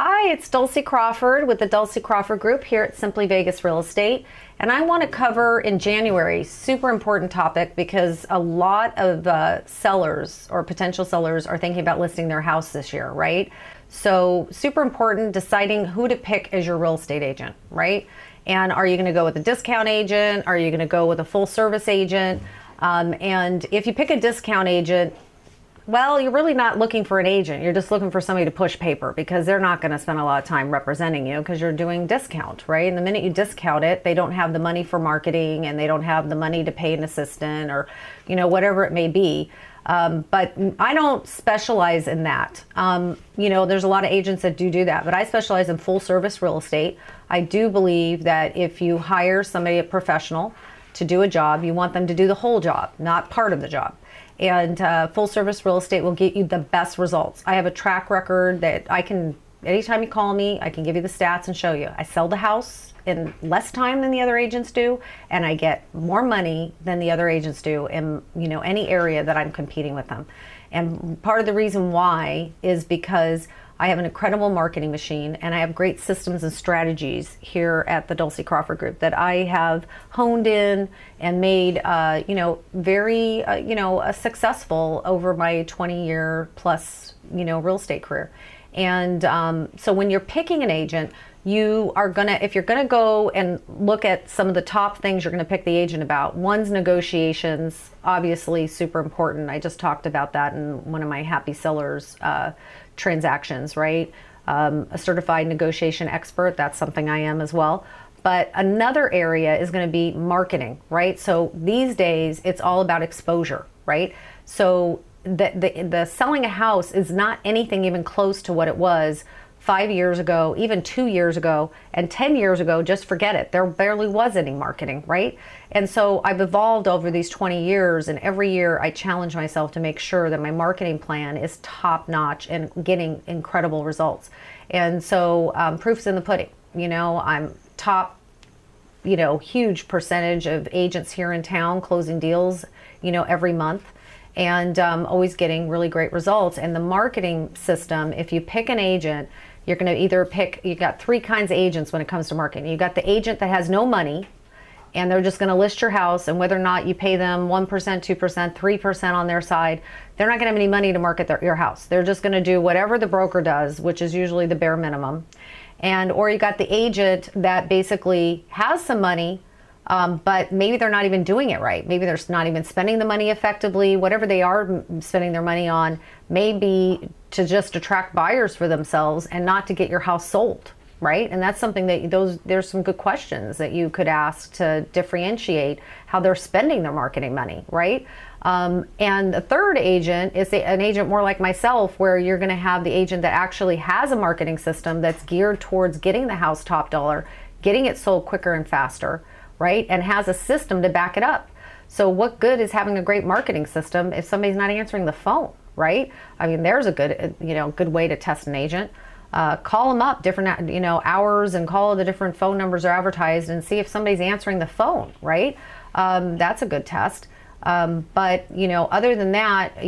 Hi, it's Dulcie Crawford with the Dulcie Crawford Group here at Simply Vegas Real Estate. And I want to cover in January, super important topic because a lot of sellers or potential sellers are thinking about listing their house this year, right? So super important deciding who to pick as your real estate agent, right? And are you going to go with a discount agent? Are you going to go with a full service agent? And if you pick a discount agent, well, you're really not looking for an agent. You're just looking for somebody to push paper because they're not going to spend a lot of time representing you because you're doing discount, right? And the minute you discount it, they don't have the money for marketing and they don't have the money to pay an assistant or, whatever it may be. But I don't specialize in that. There's a lot of agents that do that, but I specialize in full service real estate. I do believe that if you hire somebody, a professional, to do a job, you want them to do the whole job, not part of the job. And full service real estate will get you the best results. I have a track record that I can, anytime you call me, I can give you the stats and show you. I sell the house in less time than the other agents do, and I get more money than the other agents do in any area that I'm competing with them. And part of the reason why is because I have an incredible marketing machine and I have great systems and strategies here at the Dulcie Crawford Group that I have honed in and made, very, successful over my 20-year plus, real estate career. And so when you're picking an agent, if you're gonna go and look at some of the top things you're gonna pick the agent about, one's negotiations, obviously super important. I just talked about that in one of my happy sellers transactions, right? A certified negotiation expert, that's something I am as well. But another area is going to be marketing, right? So these days it's all about exposure, right? So the selling a house is not anything even close to what it was 5 years ago, even 2 years ago, and 10 years ago. Just forget it. There barely was any marketing, right? And so I've evolved over these 20 years, and every year I challenge myself to make sure that my marketing plan is top notch and getting incredible results. And so proof's in the pudding. I'm top, huge percentage of agents here in town closing deals, every month. And always getting really great results. And the marketing system, if you pick an agent, you're going to either pick, you got three kinds of agents when it comes to marketing. You got the agent that has no money and they're just going to list your house, and whether or not you pay them 1%, 2%, 3% on their side, they're not going to have any money to market your house. They're just going to do whatever the broker does, which is usually the bare minimum. Or you got the agent that basically has some money, but maybe they're not even doing it right. Maybe they're not even spending the money effectively. Whatever they are spending their money on may be to just attract buyers for themselves and not to get your house sold, right? And that's something that there's some good questions that you could ask to differentiate how they're spending their marketing money, right? And the third agent is an agent more like myself, where you're going to have the agent that actually has a marketing system that's geared towards getting the house top dollar, getting it sold quicker and faster, right? And has a system to back it up. So what good is having a great marketing system if somebody's not answering the phone, right? I mean, there's a good way to test an agent. Call them up different, hours, and call the different phone numbers are advertised and see if somebody's answering the phone, right? That's a good test. But other than that,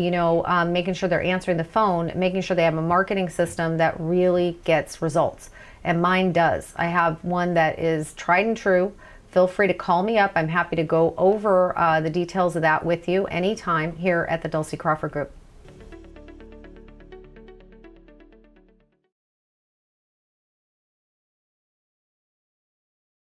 making sure they're answering the phone, making sure they have a marketing system that really gets results. And mine does. I have one that is tried and true. Feel free to call me up. I'm happy to go over the details of that with you anytime here at the Dulcie Crawford Group.